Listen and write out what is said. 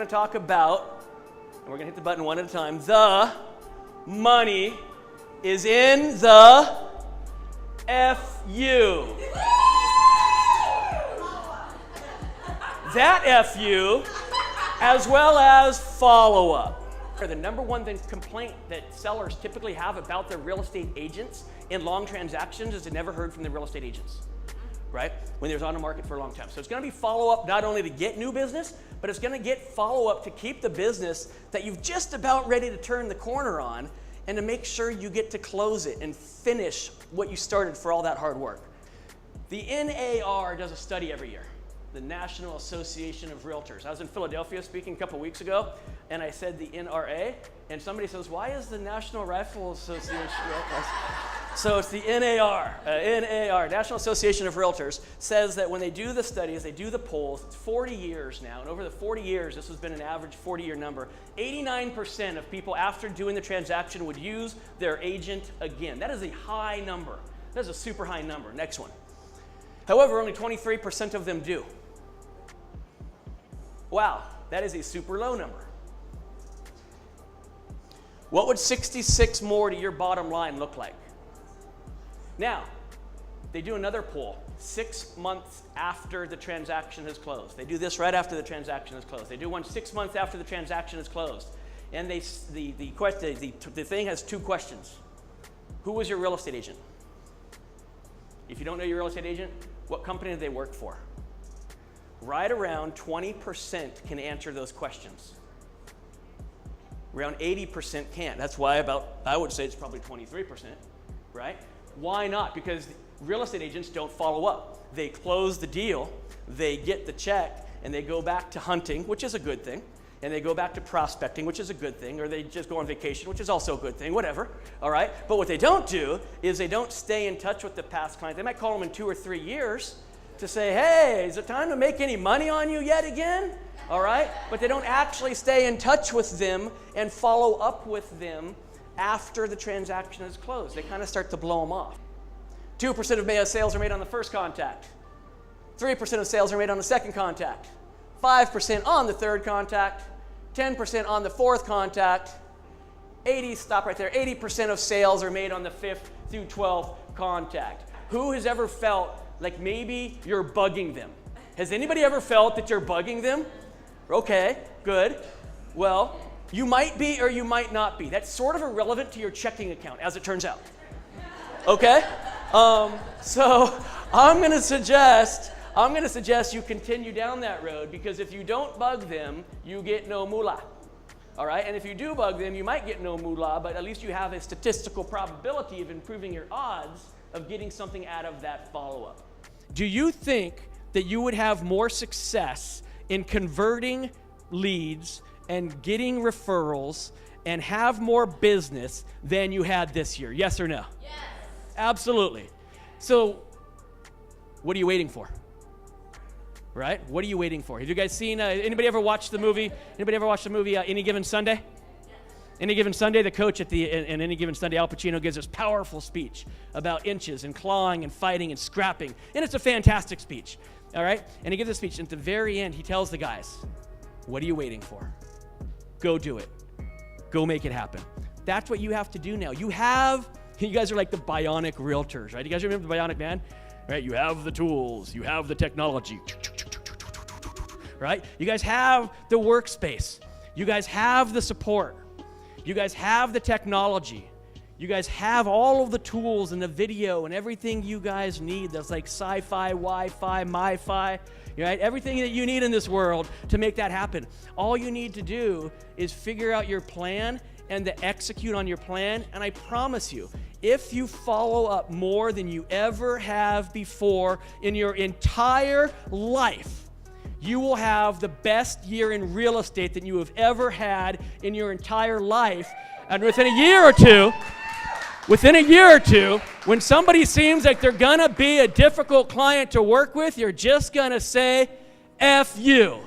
going to talk about, and we're going to hit the button one at a time, the money is in the FU. That FU, as well as follow-up. The number one complaint that sellers typically have about their real estate agents in long transactions is they never heard from the real estate agents, right? When they're on the market for a long time. So it's going to be follow-up not only to get new business, but it's going to get follow-up to keep the business that you've just about ready to turn the corner on and to make sure you get to close it and finish what you started for all that hard work. The NAR does a study every year. The National Association of Realtors. I was in Philadelphia speaking a couple weeks ago, and I said the NRA, and somebody says, why is the National Rifle Association? So it's the NAR. NAR, National Association of Realtors, says that when they do the studies, they do the polls, it's 40 years now, and over the 40 years, this has been an average 40-year number, 89% of people after doing the transaction would use their agent again. That is a high number. That is a super high number. Next one. However, only 23% of them do. Wow, that is a super low number. What would 66 more to your bottom line look like? Now, they do another poll 6 months after the transaction has closed. They do this right after the transaction is closed. They do one 6 months after the transaction is closed. And the thing has two questions. Who was your real estate agent? If you don't know your real estate agent, what company did they work for? Right around 20% can answer those questions. Around 80% can't. That's why I would say it's probably 23%, right? Why not? Because real estate agents don't follow up. They close the deal, they get the check, and they go back to hunting, which is a good thing, and they go back to prospecting, which is a good thing, or they just go on vacation, which is also a good thing, whatever, all right? But what they don't do is they don't stay in touch with the past client. They might call them in 2 or 3 years to say, hey, is it time to make any money on you yet again? All right? But they don't actually stay in touch with them and follow up with them after the transaction is closed. They kind of start to blow them off. 2% of sales are made on the first contact. 3% of sales are made on the second contact. 5% on the third contact. 10% on the fourth contact. 80% of sales are made on the 5th through 12th contact. Who has ever felt like maybe you're bugging them? Has anybody ever felt that you're bugging them? Okay, good. Well, you might be or you might not be. That's sort of irrelevant to your checking account, as it turns out. Okay? So I'm going to suggest you continue down that road, because if you don't bug them, you get no moolah. All right? And if you do bug them, you might get no moolah, but at least you have a statistical probability of improving your odds of getting something out of that follow-up. Do you think that you would have more success in converting leads and getting referrals and have more business than you had this year? Yes or no? Yes. Absolutely. So what are you waiting for? Right? What are you waiting for? Have you guys seen, anybody ever watched the movie? Any Given Sunday? Any Given Sunday, the coach in Any Given Sunday, Al Pacino, gives this powerful speech about inches and clawing and fighting and scrapping. And it's a fantastic speech, all right? And he gives a speech, and at the very end, he tells the guys, what are you waiting for? Go do it. Go make it happen. That's what you have to do now. You guys are like the bionic realtors, right? You guys remember the Bionic Man? Right? You have the tools. You have the technology. Right? You guys have the workspace. You guys have the support. You guys have the technology. You guys have all of the tools and the video and everything you guys need that's like sci-fi, Wi-Fi, Mi-Fi, right? Everything that you need in this world to make that happen. All you need to do is figure out your plan and to execute on your plan. And I promise you, if you follow up more than you ever have before in your entire life, you will have the best year in real estate that you have ever had in your entire life. And within a year or two, when somebody seems like they're gonna be a difficult client to work with, you're just gonna say, F you.